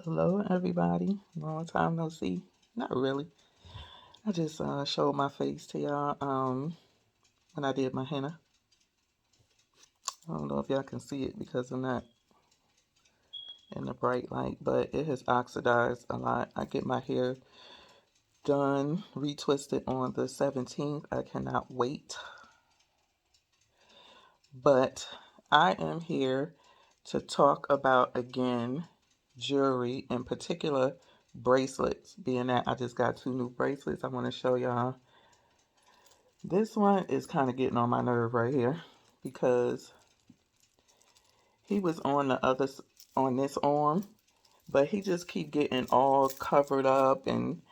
Hello, everybody. Long time no see. Not really. I just showed my face to y'all when I did my henna. I don't know if y'all can see it because I'm not in the bright light, but it has oxidized a lot. I get my hair done, retwisted on the 17th. I cannot wait. But I am here to talk about again jewelry, in particular bracelets. Being that I just got two new bracelets, I want to show y'all. This one is kind of getting on my nerve right here because he was on on this arm, but he just keep getting all covered up and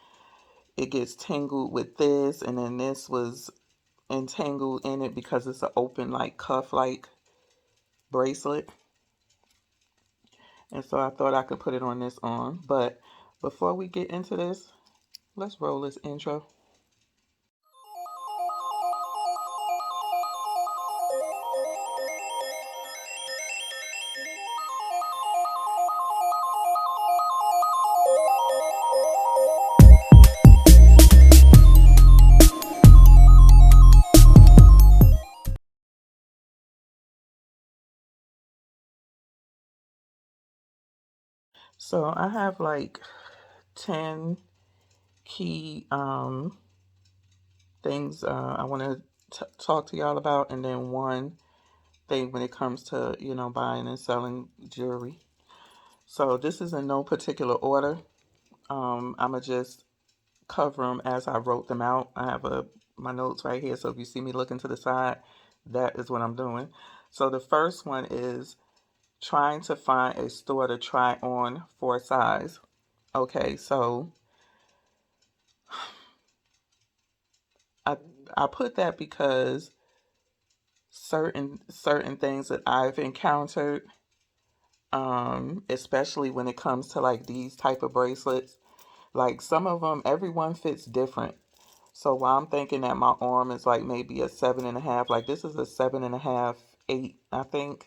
it gets tangled with this, and then this was entangled in it because it's an open like cuff like bracelet. And so I thought I could put it on this arm. But before we get into this, let's roll this intro. So I have like 10 key things I want to talk to y'all about, and then one thing when it comes to, buying and selling jewelry. So this is in no particular order. I'm going to just cover them as I wrote them out. I have my notes right here, so if you see me looking to the side, that is what I'm doing. So the first one is trying to find a store to try on for size. Okay, so I I put that because certain things that I've encountered, especially when it comes to like these type of bracelets, like some of them, everyone fits different. So while I'm thinking that my arm is like maybe a 7.5, like this is a 7.5, 8, I think.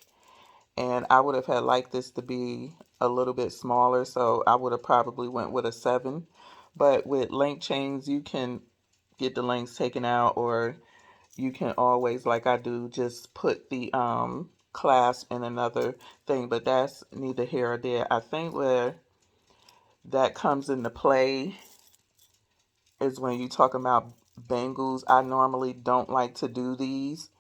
And I would have had liked this to be a little bit smaller, so I would have probably went with a 7. But with link chains, you can get the links taken out, or you can always, like I do, just put the clasp in another thing. But that's neither here or there. I think where that comes into play is when you talk about bangles. I normally don't like to do these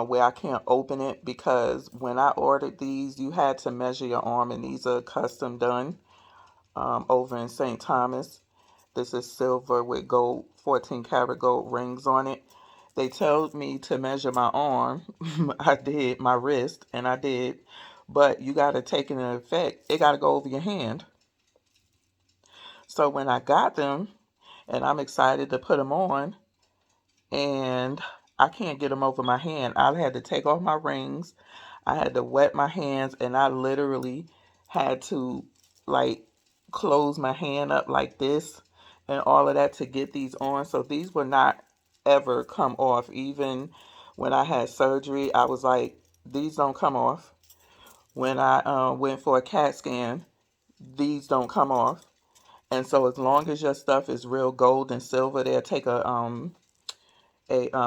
where I can't open it, because when I ordered these, you had to measure your arm, and these are custom done over in St. Thomas. This is silver with gold, 14 karat gold rings on it. They told me to measure my arm. I did, my wrist, and I did. But you got to take it in effect. It got to go over your hand. So when I got them, and I'm excited to put them on, and I can't get them over my hand. I had to take off my rings. I had to wet my hands, and I literally had to like close my hand up like this and all of that to get these on. So these will not ever come off. Even when I had surgery, I was like, these don't come off. When I went for a CAT scan, these don't come off. And so as long as your stuff is real gold and silver, they'll take a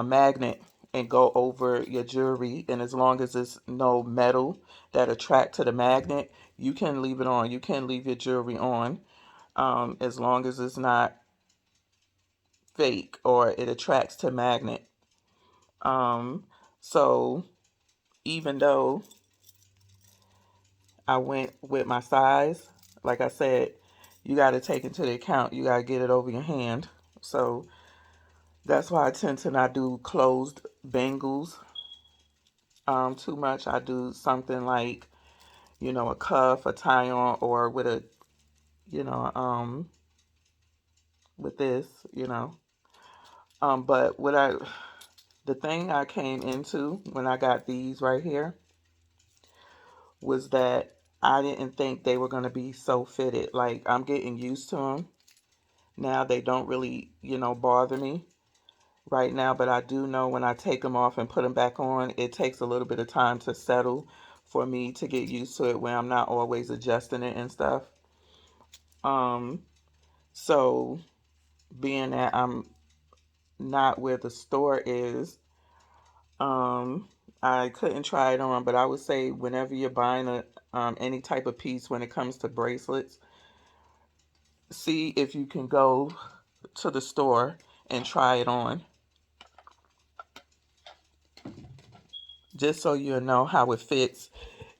magnet and go over your jewelry, and as long as it's no metal that attract to the magnet, you can leave it on. You can leave your jewelry on, as long as it's not fake or it attracts to magnet. um, so even though I went with my size, like I said, you got to take into the account, you got to get it over your hand. So that's why I tend to not do closed bangles too much. I do something like, a cuff, a tie on, or with a, you know, um, with this, but the thing I came into when I got these right here was that I didn't think they were going to be so fitted. Like, I'm getting used to them. Now they don't really, bother me right now, but I do know when I take them off and put them back on, it takes a little bit of time to settle for me to get used to it, where I'm not always adjusting it and stuff. Um, so being that I'm not where the store is, um, I couldn't try it on, but I would say whenever you're buying a any type of piece when it comes to bracelets, see if you can go to the store and try it on, just so you know how it fits.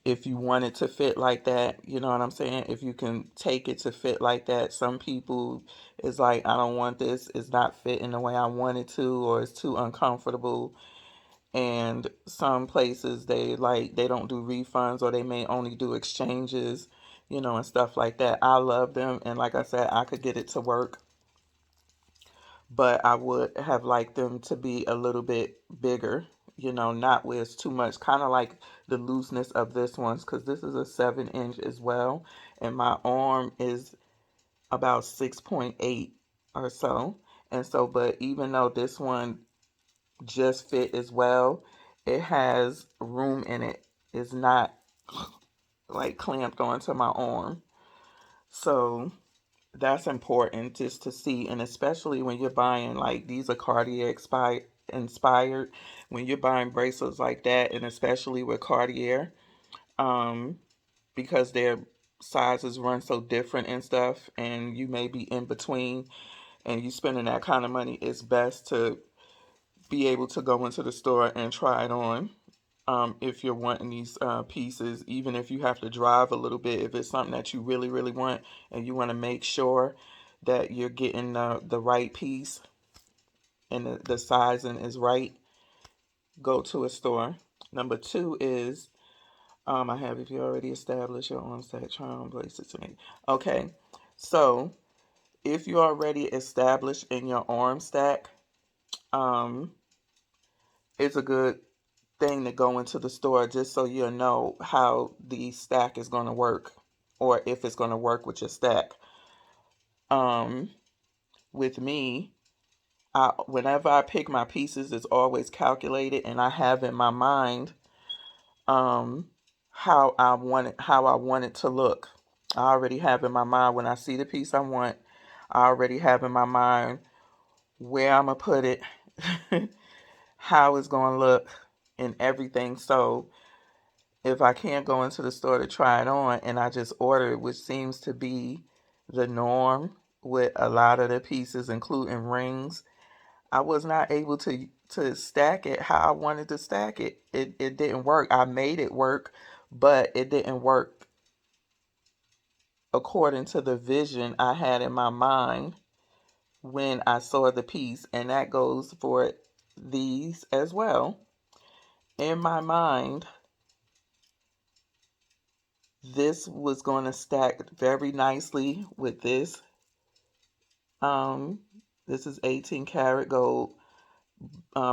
If you want it to fit like that, you know what I'm saying? If you can take it to fit like that. Some people is like, I don't want this, it's not fitting the way I want it to, or it's too uncomfortable. And some places they don't do refunds, or they may only do exchanges, and stuff like that. I love them, and like I said, I could get it to work, but I would have liked them to be a little bit bigger, not where it's too much, kind of like the looseness of this one's, because this is a 7 inch as well, and my arm is about 6.8 or so. And so, but even though this one just fit as well, it has room in it. It's not like clamped onto my arm. So that's important just to see, and especially when you're buying, like, these are Cartier inspired. When you're buying bracelets like that, and especially with Cartier, um because their sizes run so different and stuff, and you may be in between and you spending that kind of money, it's best to be able to go into the store and try it on. If you're wanting these pieces, even if you have to drive a little bit, if it's something that you really, really want, and you want to make sure that you're getting the right piece, and the sizing is right, go to a store. Number two is, I have, if you already established your own stack, try on bracelets to me. Okay, so if you already established in your arm stack, um, it's a good thing to go into the store just so you'll know how the stack is going to work, or if it's going to work with your stack. Um, with me, whenever I pick my pieces, it's always calculated, and I have in my mind um, how I want it to look. I already have in my mind when I see the piece I want. I already have in my mind where I'm gonna put it, how it's gonna look, and everything. So if I can't go into the store to try it on, and I just order it, which seems to be the norm with a lot of the pieces, including rings, I was not able to stack it how I wanted to stack it. It didn't work. I made it work, but it didn't work according to the vision I had in my mind when I saw the piece, and that goes for these as well. In my mind, this was going to stack very nicely with this. Um, this is 18 karat gold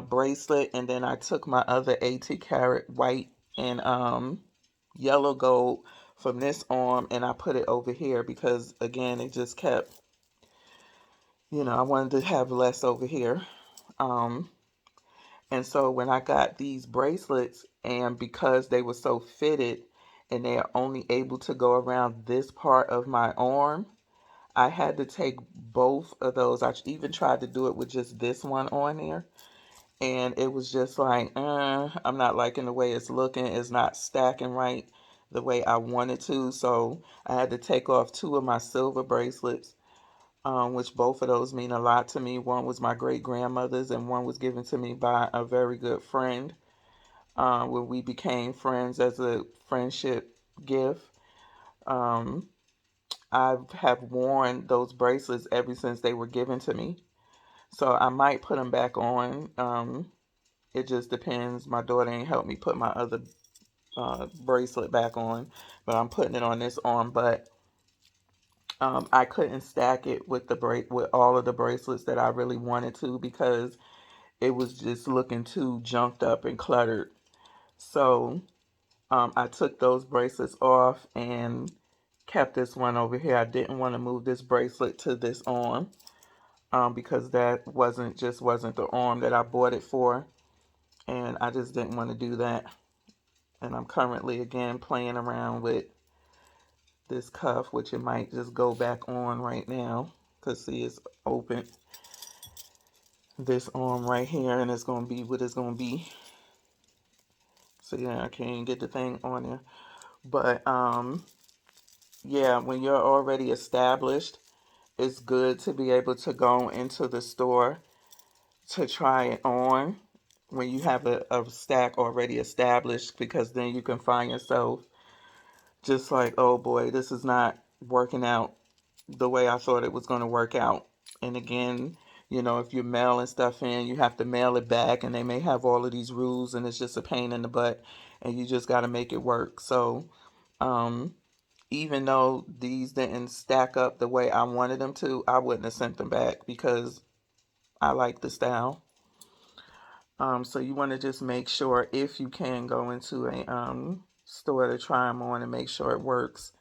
bracelet, and then I took my other 18 karat white and yellow gold from this arm, and I put it over here because, again, it just kept, I wanted to have less over here. Um, and so when I got these bracelets, and because they were so fitted and they are only able to go around this part of my arm, I had to take both of those. I even tried to do it with just this one on there. And it was just like, I'm not liking the way it's looking. It's not stacking right the way I wanted to. So I had to take off two of my silver bracelets, which both of those mean a lot to me. One was my great grandmother's, and one was given to me by a very good friend, when we became friends as a friendship gift. Um, I have worn those bracelets ever since they were given to me. So I might put them back on. It just depends. My daughter ain't helped me put my other bracelet back on, but I'm putting it on this arm. But I couldn't stack it with with all of the bracelets that I really wanted to, because it was just looking too junked up and cluttered. So I took those bracelets off and kept this one over here. I didn't want to move this bracelet to this arm, because that wasn't the arm that I bought it for, and I just didn't want to do that. And I'm currently again playing around with this cuff, which it might just go back on right now. Because see, it's open. This arm right here, and it's going to be what it's going to be. So yeah, I can't even get the thing on there. But yeah, when you're already established, it's good to be able to go into the store to try it on when you have a stack already established, because then you can find yourself just like, oh boy, this is not working out the way I thought it was going to work out. And again, you know, if you're mailing stuff in, you have to mail it back, and they may have all of these rules, and it's just a pain in the butt, and you just got to make it work. So, um, even though these didn't stack up the way I wanted them to, I wouldn't have sent them back because I like the style. So you want to just make sure, if you can, go into a store to try them on and make sure it works.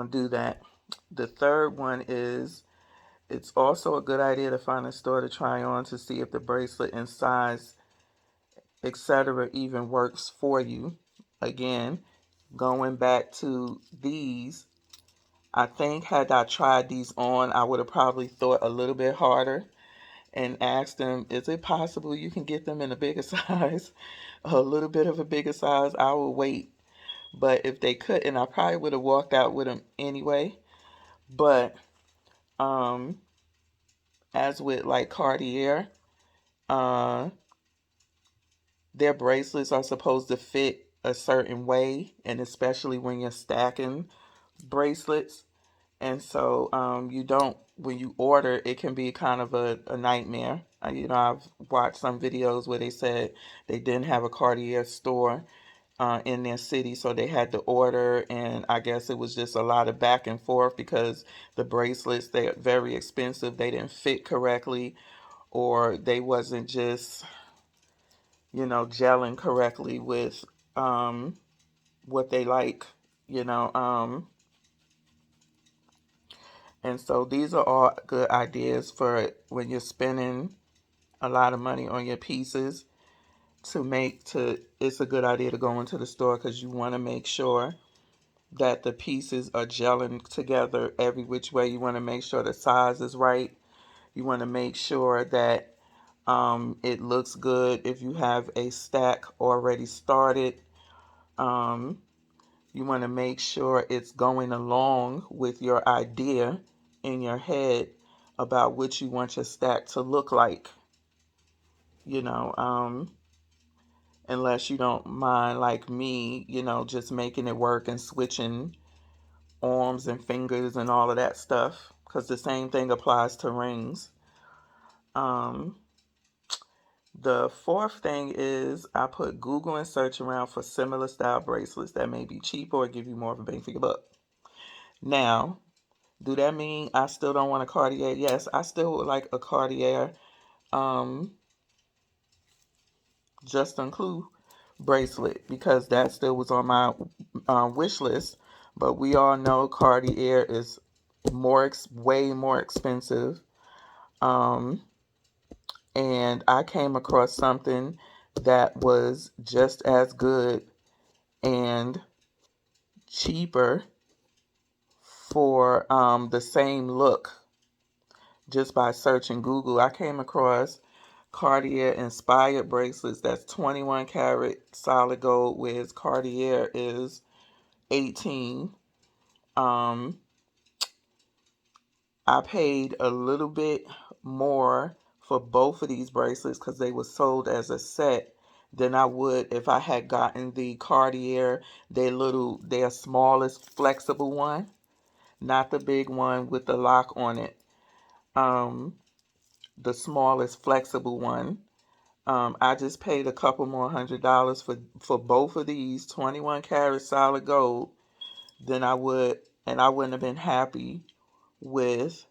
Do that. The third one is, it's also a good idea to find a store to try on to see if the bracelet and size, etc., even works for you. Again, going back to these, I think had I tried these on, I would have probably thought a little bit harder and asked them, is it possible you can get them in a bigger size? A little bit of a bigger size? I will wait. But if they couldn't, I probably would have walked out with them anyway. But um, as with like Cartier, uh, their bracelets are supposed to fit a certain way, and especially when you're stacking bracelets. And so you don't, when you order, it can be kind of a nightmare. You know, I've watched some videos where they said they didn't have a Cartier store in their city, so they had to order, and I guess it was just a lot of back and forth because the bracelets, they're very expensive, they didn't fit correctly, or they wasn't just, you know, gelling correctly with what they like, you know. And so these are all good ideas for when you're spending a lot of money on your pieces. It's a good idea to go into the store because you want to make sure that the pieces are gelling together every which way. You want to make sure the size is right. You want to make sure that it looks good if you have a stack already started. Um, you want to make sure it's going along with your idea in your head about what you want your stack to look like. You know, unless you don't mind, like me, you know, just making it work and switching arms and fingers and all of that stuff, because the same thing applies to rings. Um, the fourth thing is, I put Google and search around for similar style bracelets that may be cheaper or give you more of a bang for your buck. Now, do that mean I still don't want a Cartier? Yes, I still would like a Cartier um, Justin Clue bracelet, because that still was on my wish list. But we all know Cartier is way more expensive. Um, and I came across something that was just as good and cheaper for the same look just by searching Google. I came across Cartier inspired bracelets that's 21 karat solid gold, whereas Cartier is 18. Um, I paid a little bit more for both of these bracelets because they were sold as a set than I would if I had gotten the Cartier, their smallest flexible one, not the big one with the lock on it. Um, the smallest flexible one. I just paid a couple more $100 for both of these 21 karat solid gold than I would, and I wouldn't have been happy with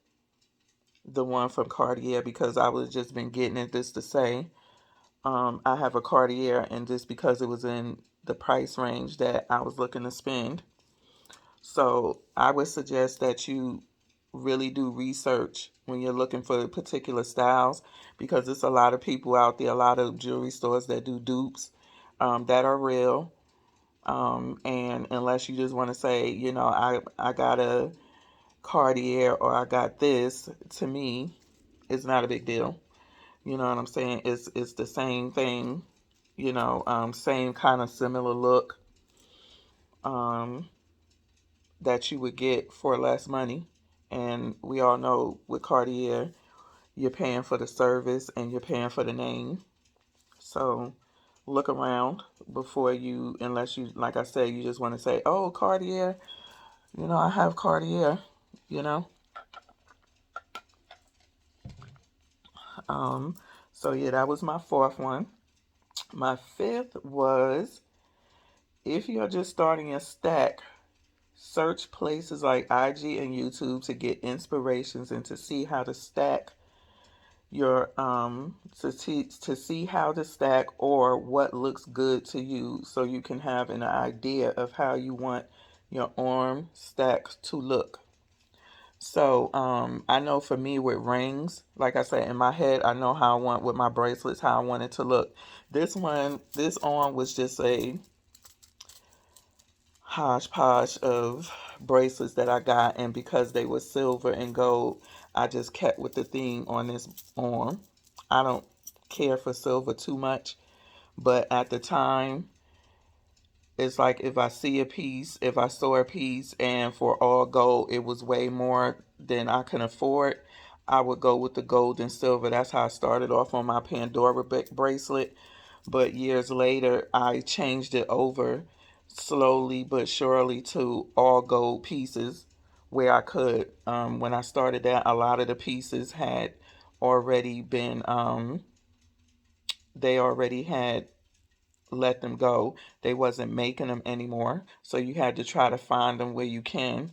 the one from Cartier because I was just been getting it just to say I have a Cartier, and just because it was in the price range that I was looking to spend. So I would suggest that you really do research when you're looking for particular styles, because there's a lot of people out there, a lot of jewelry stores that do dupes that are real. And unless you just want to say, I got a Cartier or I got this, to me, it's not a big deal. You know what I'm saying? It's the same thing, same kind of similar look um, that you would get for less money. And we all know with Cartier, you're paying for the service and you're paying for the name. So look around before you, unless you, like I said, you just want to say, oh, Cartier, I have Cartier, you know. Um, so yeah, that was my fourth one. My fifth was, if you're just starting a stack, search places like IG and YouTube to get inspirations and to see how to stack your to see how to stack or what looks good to you, so you can have an idea of how you want your arm stacks to look. So I know for me with rings, like I said, in my head, I know how I want with my bracelets, how I want it to look. This arm was just a hodgepodge of bracelets that I got, and because they were silver and gold, I just kept with the theme on this arm. I don't care for silver too much, but at the time, it's like if I saw a piece and for all gold, it was way more than I can afford, I would go with the gold and silver. That's how I started off on my Pandora bracelet. But years later, I changed it over slowly but surely to all gold pieces where I could. When I started that, a lot of the pieces had already been, they already had let them go. They wasn't making them anymore. So you had to try to find them where you can.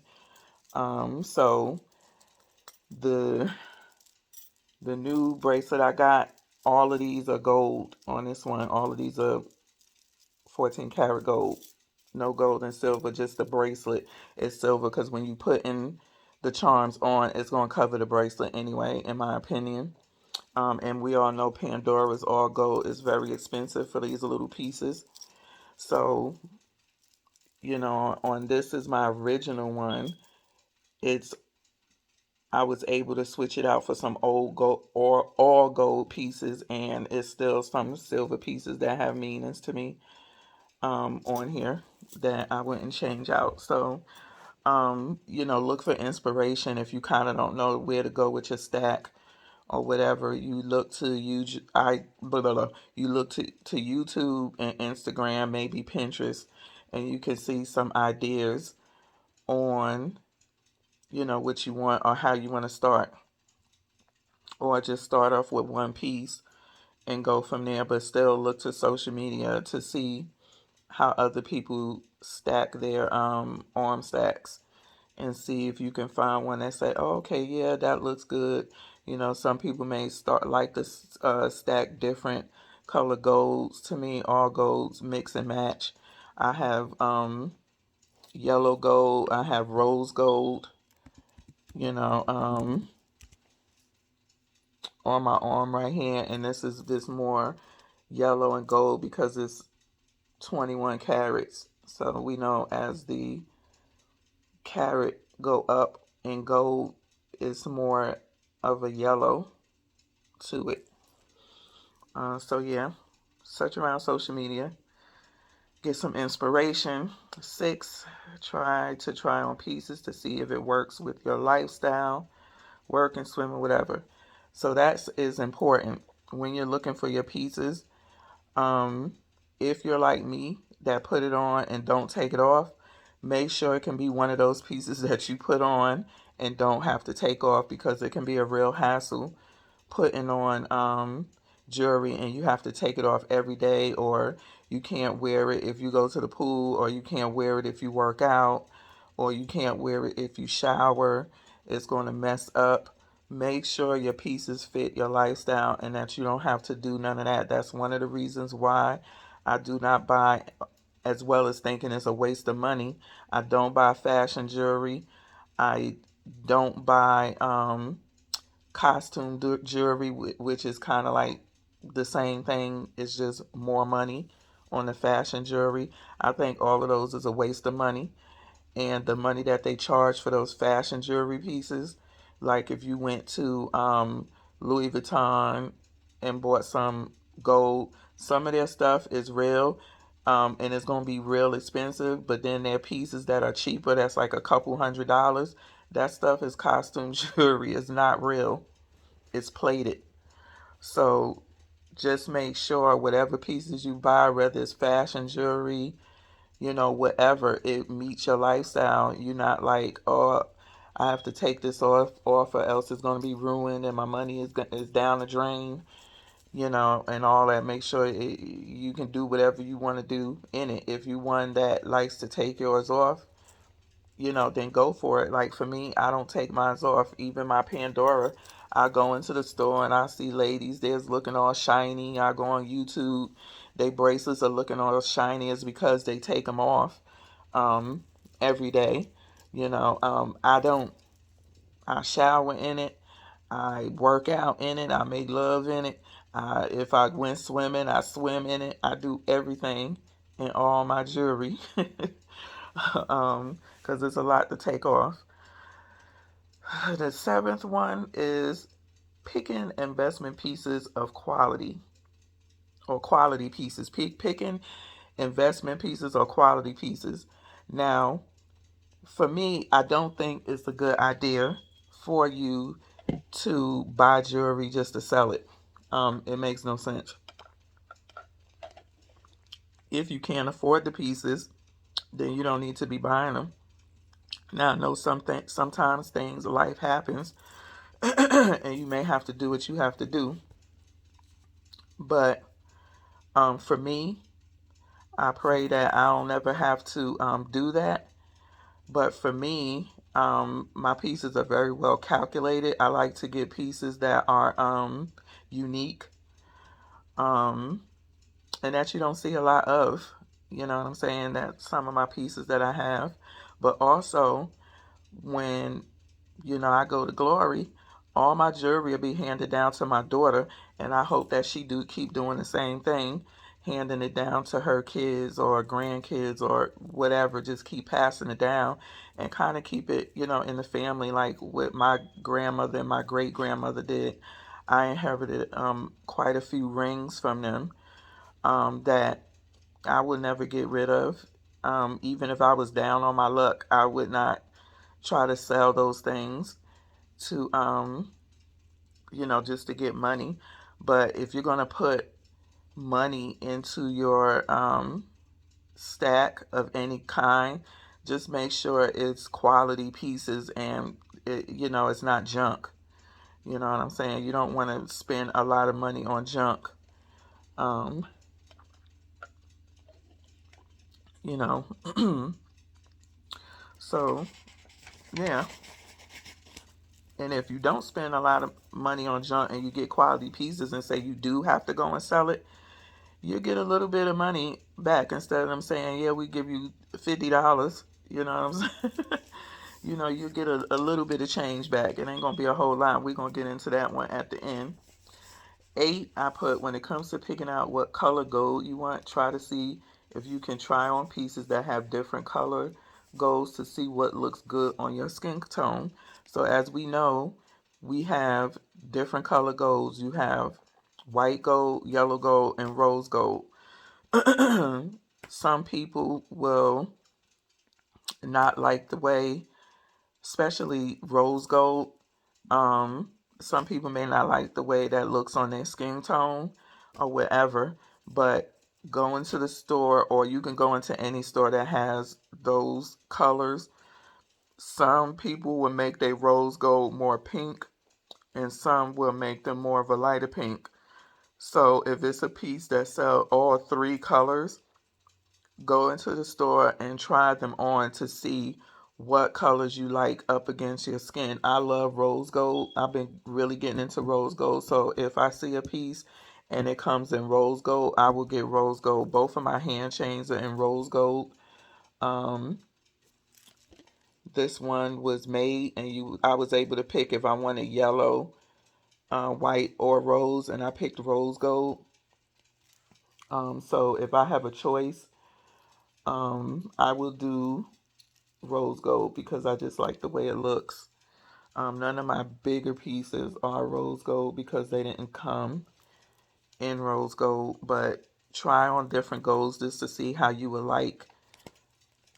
So the the new bracelet I got, all of these are gold on this one. All of these are 14 karat gold. No gold and silver, just the bracelet is silver because when you put in the charms on, it's going to cover the bracelet anyway, in my opinion. And we all know Pandora's all gold is very expensive for these little pieces. So, on this is my original one. It's I was able to switch it out for some old gold or all gold pieces, and it's still some silver pieces that have meanings to me on here that I wouldn't change out. So, look for inspiration if you kind of don't know where to go with your stack or whatever. You look to you look to YouTube and Instagram, maybe Pinterest, and you can see some ideas on what you want or how you want to start, or just start off with one piece and go from there, but still look to social media to see how other people stack their arm stacks, and see if you can find one that say, oh, okay, yeah, that looks good. Some people may start like to stack different color golds. To me, all golds mix and match. I have yellow gold, I have rose gold, you know, on my arm right here, and this is this more yellow and gold because it's 21 carats. So we know as the carat go up in gold, it's more of a yellow to it. So yeah, search around social media, get some inspiration. 6, try on pieces to see if it works with your lifestyle, work and swim or whatever. So that is important when you're looking for your pieces. Um, if you're like me that put it on and don't take it off, make sure it can be one of those pieces that you put on and don't have to take off, because it can be a real hassle putting on jewelry and you have to take it off every day, or you can't wear it if you go to the pool, or you can't wear it if you work out, or you can't wear it if you shower. It's going to mess up. Make sure your pieces fit your lifestyle and that you don't have to do none of that. That's one of the reasons why I do not buy, as well as thinking it's a waste of money. I don't buy fashion jewelry. I don't buy costume jewelry, which is kind of like the same thing. It's just more money on the fashion jewelry. I think all of those is a waste of money. And the money that they charge for those fashion jewelry pieces, like if you went to Louis Vuitton and bought some gold, some of their stuff is real, and it's going to be real expensive, but then there are pieces that are cheaper, that's like a couple $100. That stuff is costume jewelry. It's not real. It's plated. So just make sure whatever pieces you buy, whether it's fashion jewelry, whatever, it meets your lifestyle. You're not like, oh, I have to take this off or else it's going to be ruined and my money is down the drain, and all that. Make sure you can do whatever you want to do in it. If you one that likes to take yours off, then go for it. Like for me, I don't take mine off. Even my Pandora, I go into the store and I see ladies there's looking all shiny. I go on YouTube, they bracelets are looking all shiny. It's because they take them off every day. I don't. I shower in it. I work out in it. I make love in it. If I went swimming, I swim in it. I do everything in all my jewelry. Because it's a lot to take off. The seventh one is picking investment pieces of quality or quality pieces. Picking investment pieces or quality pieces. Now, for me, I don't think it's a good idea for you to buy jewelry just to sell it. It makes no sense. If you can't afford the pieces, then you don't need to be buying them. Now, I know sometimes things, life happens, and you may have to do what you have to do. But for me, I pray that I don't ever have to do that. But for me, my pieces are very well calculated. I like to get pieces that are unique, and that you don't see a lot of. You know what I'm saying? That some of my pieces that I have. But also, when I go to Glory, all my jewelry will be handed down to my daughter, and I hope that she do keep doing the same thing, handing it down to her kids or grandkids or whatever. Just keep passing it down and kind of keep it, in the family, like what my grandmother and my great grandmother did. I inherited quite a few rings from them that I would never get rid of. Even if I was down on my luck, I would not try to sell those things to just to get money. But if you're going to put money into your stack of any kind, just make sure it's quality pieces and it's not junk. You know what I'm saying? You don't want to spend a lot of money on junk. Um, you know. So, yeah. And if you don't spend a lot of money on junk and you get quality pieces and say you do have to go and sell it, you get a little bit of money back instead of them saying, yeah, we give you $50. You know what I'm saying? You get a little bit of change back. It ain't going to be a whole lot. We're going to get into that one at the end. 8, I put when it comes to picking out what color gold you want, try to see if you can try on pieces that have different color golds to see what looks good on your skin tone. So as we know, we have different color golds. You have white gold, yellow gold, and rose gold. Some people will not like the way, especially rose gold. Some people may not like the way that looks on their skin tone or whatever, but go into the store, or you can go into any store that has those colors. Some people will make their rose gold more pink, and some will make them more of a lighter pink. So if it's a piece that sells all three colors, go into the store and try them on to see what colors you like up against your skin. I love rose gold. I've been really getting into rose gold. So if I see a piece and it comes in rose gold, I will get rose gold. Both of my hand chains are in rose gold. Um, this one was made, and I was able to pick if I wanted yellow, white, or rose, and I picked rose gold. So if I have a choice, I will do rose gold because I just like the way it looks. None of my bigger pieces are rose gold because they didn't come in rose gold, but try on different golds just to see how you would like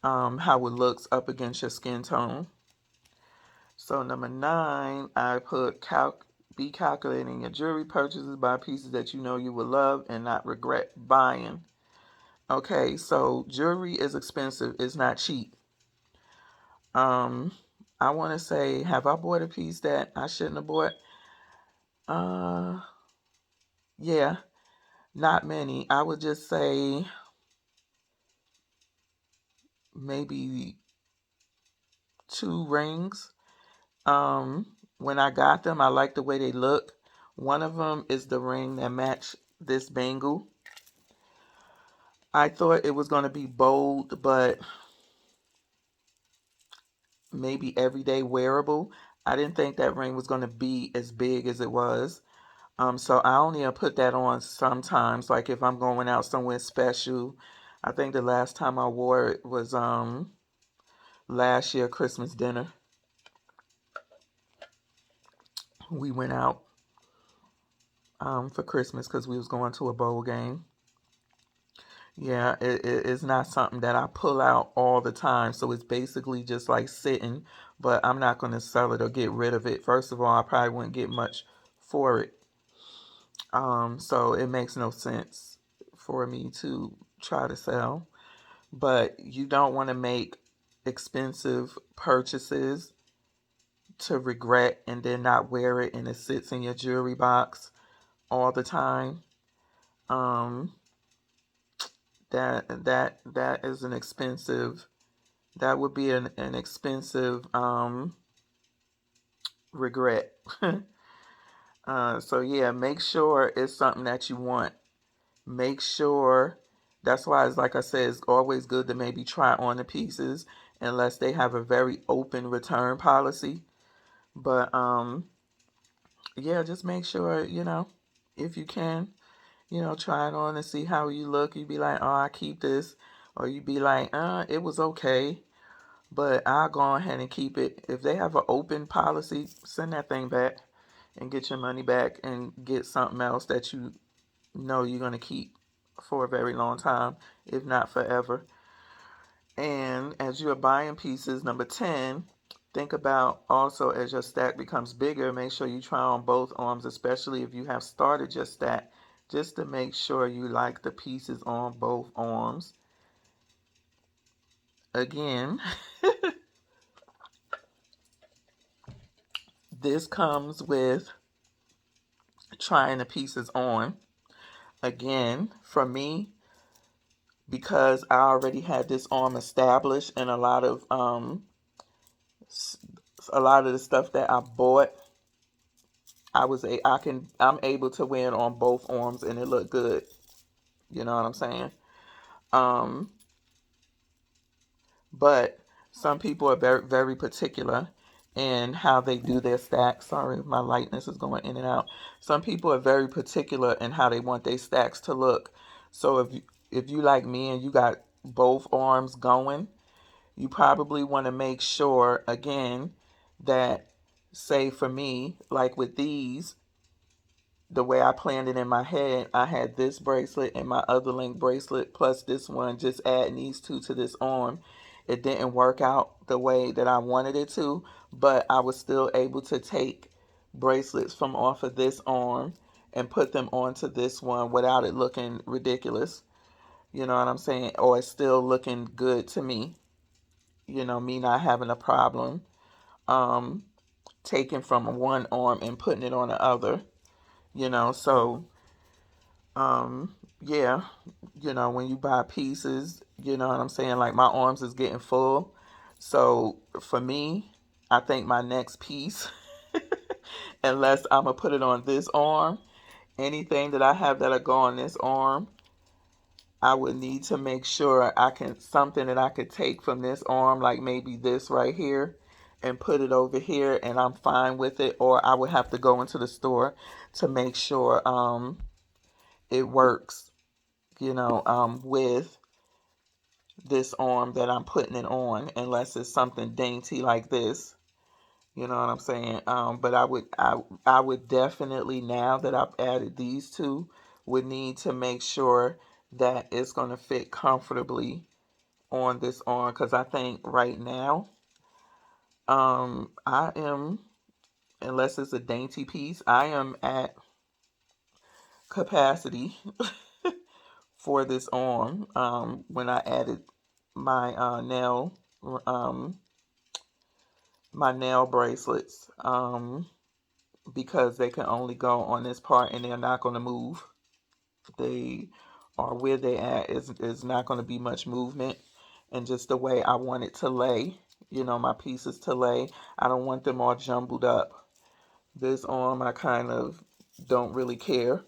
how it looks up against your skin tone. So number 9, I put be calculating your jewelry purchases by pieces that you know you will love and not regret buying. Okay, so jewelry is expensive. It's not cheap. Um, I want to say, have I bought a piece that I shouldn't have bought? Uh, yeah, not many. I would just say maybe 2 rings. When I got them, I like the way they look. One of them is the ring that matched this bangle. I thought it was going to be bold, but maybe everyday wearable. I didn't think that ring was going to be as big as it was. So I only put that on sometimes, like if I'm going out somewhere special. I think the last time I wore it was last year Christmas dinner. We went out for Christmas because we was going to a bowl game. Yeah, it's not something that I pull out all the time. So it's basically just like sitting, but I'm not going to sell it or get rid of it. First of all, I probably wouldn't get much for it. So it makes no sense for me to try to sell. But you don't want to make expensive purchases to regret and then not wear it and it sits in your jewelry box all the time. Um, that is an expensive. That would be an expensive regret. So yeah, make sure it's something that you want. Make sure that's why it's like I said, it's always good to maybe try on the pieces unless they have a very open return policy. But yeah, just make sure, if you can, try it on and see how you look. You be like, oh, I keep this. Or you be like, it was okay, but I'll go ahead and keep it. If they have an open policy, send that thing back and get your money back and get something else that you know you're going to keep for a very long time, if not forever. And as you're buying pieces, number 10, think about also as your stack becomes bigger, make sure you try on both arms, especially if you have started your stack, just to make sure you like the pieces on both arms. Again, this comes with trying the pieces on. Again, for me, because I already had this arm established and a lot of the stuff that I bought, I'm able to wear it on both arms and it looked good. You know what I'm saying? Um, but some people are very very particular in how they do their stacks. Sorry, my lightness is going in and out. Some people are very particular in how they want their stacks to look. So if you like me and you got both arms going, you probably want to make sure again that, say for me, like with these, the way I planned it in my head, I had this bracelet and my other link bracelet plus this one, just adding these two to this arm. It didn't work out the way that I wanted it to, but I was still able to take bracelets from off of this arm and put them onto this one without it looking ridiculous. You know what I'm saying? Or it's still looking good to me. Me not having a problem um, taking from one arm and putting it on the other. So yeah, when you buy pieces, you know what I'm saying? Like my arms is getting full. So for me, I think my next piece, unless I'm gonna put it on this arm, anything that I have that'll go on this arm, I would need to make sure something that I could take from this arm, like maybe this right here, and put it over here, and I'm fine with it. Or I would have to go into the store to make sure it works. with this arm that I'm putting it on, unless it's something dainty like this. You know what I'm saying? But I would definitely, now that I've added these two, would need to make sure that it's going to fit comfortably on this arm, because I think right now, I am, unless it's a dainty piece, I am at capacity for this arm. When I added my um, nail bracelets, because they can only go on this part and they're not going to move. They are where they at is not going to be much movement, and just the way I want it to lay, my pieces to lay. I don't want them all jumbled up. This arm, I kind of don't really care.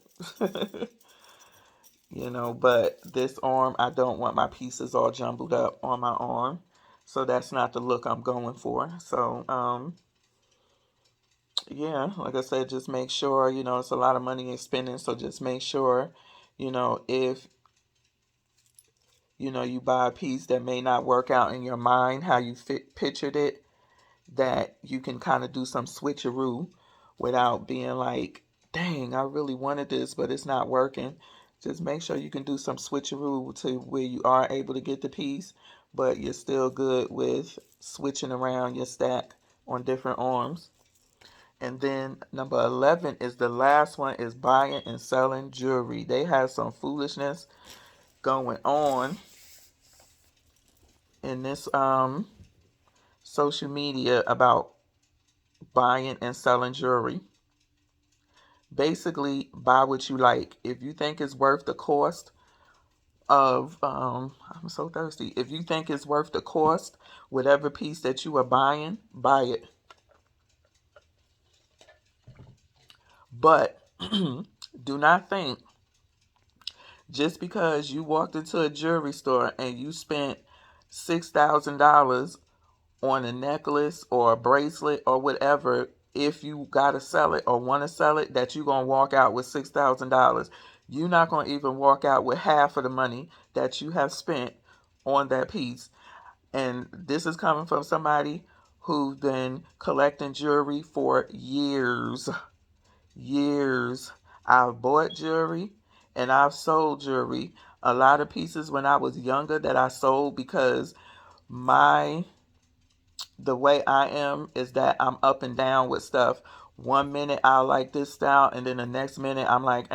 But this arm, I don't want my pieces all jumbled up on my arm. So that's not the look I'm going for. So, yeah, like I said, just make sure, it's a lot of money you're spending. So just make sure, if, you buy a piece that may not work out in your mind how you pictured it, that you can kind of do some switcheroo without being like, dang, I really wanted this, but it's not working. Just make sure you can do some switcheroo to where you are able to get the piece, but you're still good with switching around your stack on different arms. And then number 11 is the last one, is buying and selling jewelry. They have some foolishness going on in this social media about buying and selling jewelry. Basically, buy what you like. If you think it's worth the cost of I'm so thirsty. If you think it's worth the cost, whatever piece that you are buying, buy it. But do not think just because you walked into a jewelry store and you spent $6,000 on a necklace or a bracelet or whatever, if you gotta sell it or want to sell it, that you're gonna walk out with $6,000. You're not gonna even walk out with half of the money that you have spent on that piece. And this is coming from somebody who's been collecting jewelry for years. Years. I've bought jewelry and I've sold jewelry. A lot of pieces when I was younger that I sold because my the way I am is that I'm up and down with stuff. One minute I like this style, and then the next minute I'm like,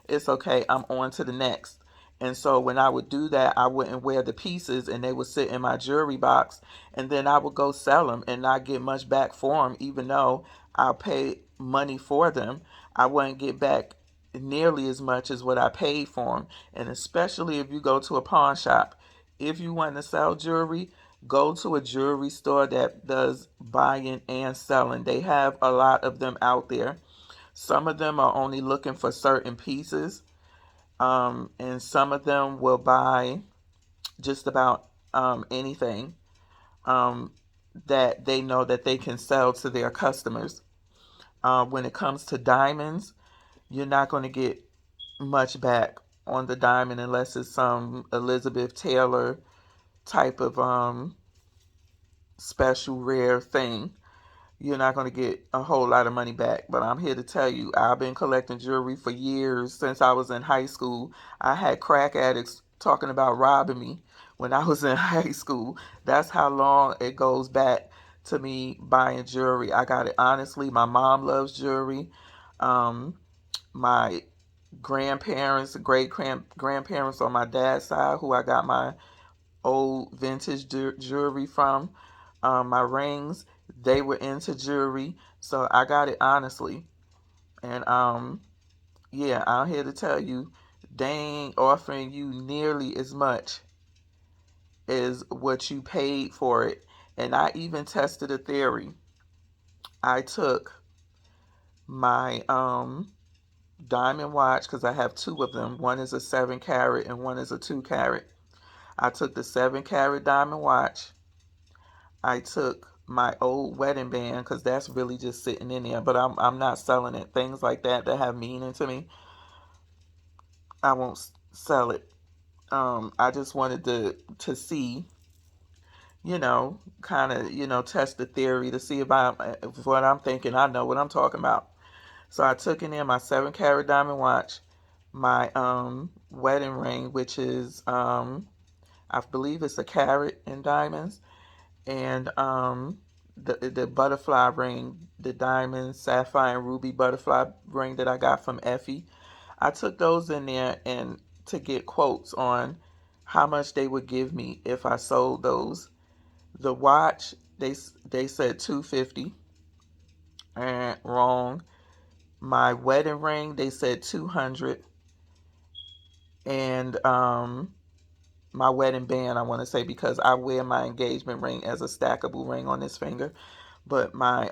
it's okay. I'm on to the next. And so when I would do that, I wouldn't wear the pieces, and they would sit in my jewelry box, and then I would go sell them and not get much back for them, even though I paid money for them. I wouldn't get back nearly as much as what I paid for them. And especially if you go to a pawn shop, if you want to sell jewelry, go to a jewelry store that does buying and selling. They have a lot of them out there. Some of them are only looking for certain pieces, and some of them will buy just about anything um, that they know that they can sell to their customers. When it comes to diamonds, you're not going to get much back on the diamond unless it's some Elizabeth Taylor type of special rare thing. You're not going to get a whole lot of money back. But I'm here to tell you, I've been collecting jewelry for years. Since I was in high school, I had crack addicts talking about robbing me when I was in high school. That's how long it goes back to me buying jewelry. I got it honestly. My mom loves jewelry. Um, my grandparents, great grandparents on my dad's side, who I got my old vintage jewelry from, my rings, they were into jewelry. So I got it honestly. And yeah, I'm here to tell you, they ain't offering you nearly as much as what you paid for it. And I even tested a theory. I took my diamond watch, because I have two of them. One is a 7 carat and one is a 2 carat. I took the 7 carat diamond watch. I took my old wedding band, because that's really just sitting in there, but I'm not selling it. Things like that have meaning to me, I won't sell it. I just wanted to see, kind of, test the theory to see if what I'm thinking, I know what I'm talking about. So I took in there my 7 carat diamond watch, my wedding ring, which is I believe it's a carat in diamonds, and the butterfly ring, the diamond, sapphire, and ruby butterfly ring that I got from Effie. I took those in there and to get quotes on how much they would give me if I sold those. The watch, they said 250, and wrong. My wedding ring, they said 200, and my wedding band, I want to say, because I wear my engagement ring as a stackable ring on this finger. But my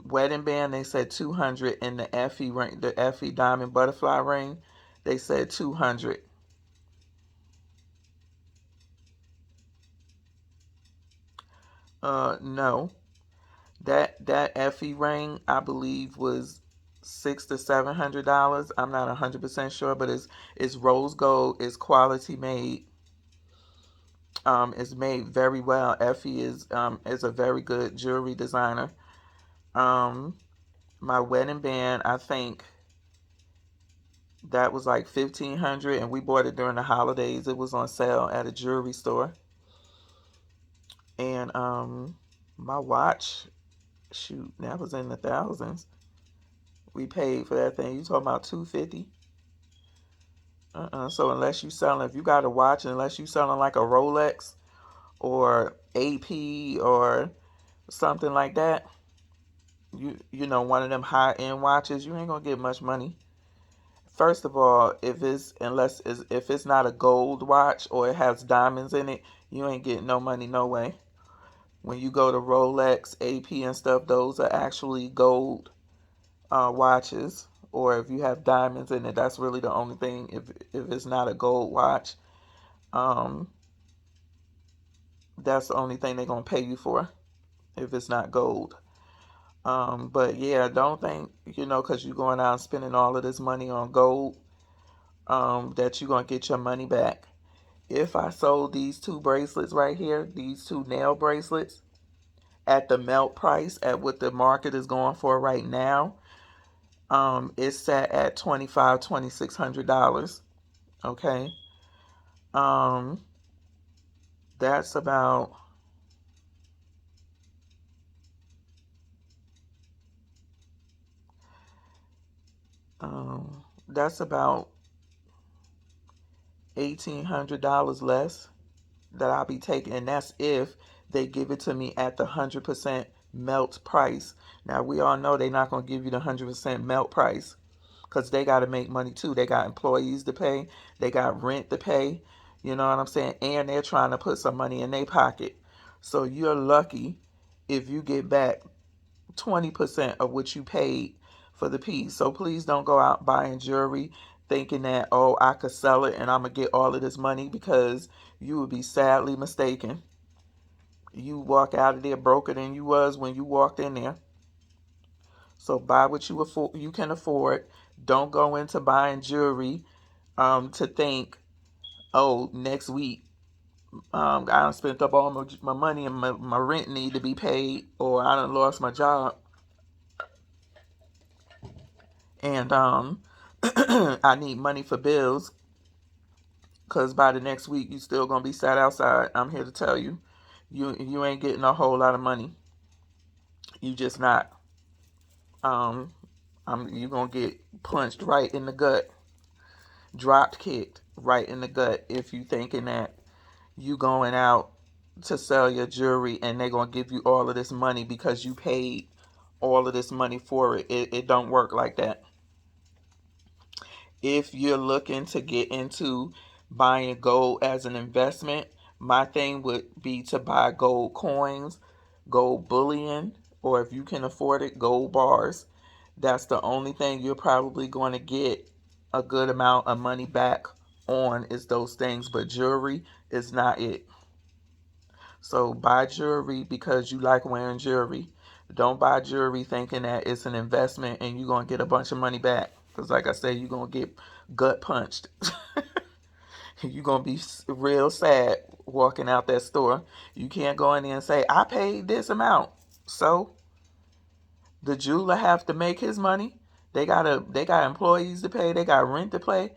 wedding band, they said 200, and the Effie ring, the Effie diamond butterfly ring, they said 200. No, that Effie ring, I believe, was $600 to $700. I'm not 100% sure, but it's rose gold. It's quality made. It's made very well. Effie is a very good jewelry designer. Um, my wedding band, I think that was like 1,500, and we bought it during the holidays. It was on sale at a jewelry store. And my watch, shoot, that was in the thousands. We paid for that thing. You talking about 250? So unless you selling, if you got a watch, unless you selling like a Rolex or AP or something like that, one of them high end watches, you ain't gonna get much money. First of all, if it's not a gold watch or it has diamonds in it, you ain't getting no money no way. When you go to Rolex, AP, and stuff, those are actually gold watches. Or if you have diamonds in it, that's really the only thing. If it's not a gold watch, um, that's the only thing they're gonna pay you for if it's not gold. But yeah, don't think, because you're going out and spending all of this money on gold, that you're going to get your money back. If I sold these two bracelets right here, these two nail bracelets, at the melt price, at what the market is going for right now, it's set at $2,600. Okay. Um, that's about, that's about $1,800 less that I'll be taking, and that's if they give it to me at the 100% melt price. Now we all know they're not going to give you the 100% melt price because they got to make money too. They got employees to pay, they got rent to pay, you know what I'm saying? And they're trying to put some money in their pocket. So you're lucky if you get back 20% of what you paid for the piece. So please don't go out buying jewelry thinking that, oh, I could sell it and I'm going to get all of this money, because you would be sadly mistaken. You walk out of there broker than you was when you walked in there. So buy what you can afford. Don't go into buying jewelry to think, oh, next week I done spent up all my money and my rent need to be paid, or I done lost my job. And I need money for bills, because by the next week you still gonna be sat outside. I'm here to tell you, you ain't getting a whole lot of money. You just not. Um, you gonna get punched right in the gut, dropped, kicked right in the gut if you thinking that you going out to sell your jewelry and they gonna give you all of this money because you paid all of this money for it. It don't work like that. If you're looking to get into buying gold as an investment, my thing would be to buy gold coins, gold bullion, or if you can afford it, gold bars. That's the only thing you're probably going to get a good amount of money back on, is those things, but jewelry is not it. So buy jewelry because you like wearing jewelry. Don't buy jewelry thinking that it's an investment and you're going to get a bunch of money back. Because like I said, you're going to get gut punched. You're going to be real sad walking out that store. You can't go in there and say, I paid this amount. So the jeweler have to make his money. They got employees to pay. They got rent to pay.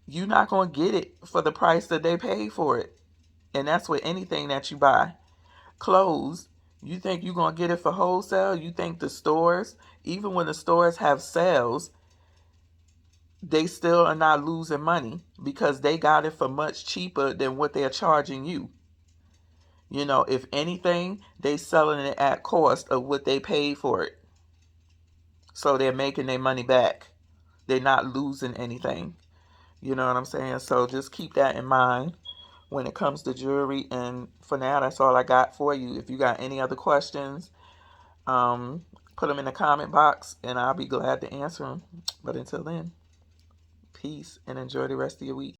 You're not going to get it for the price that they paid for it. And that's with anything that you buy. Clothes, you think you're going to get it for wholesale? You think the stores, even when the stores have sales, they still are not losing money because they got it for much cheaper than what they're charging you. You know, if anything, they selling it at cost of what they paid for it. So they're making their money back. They're not losing anything. You know what I'm saying? So just keep that in mind when it comes to jewelry. And for now, that's all I got for you. If you got any other questions, put them in the comment box and I'll be glad to answer them. But until then, peace and enjoy the rest of your week.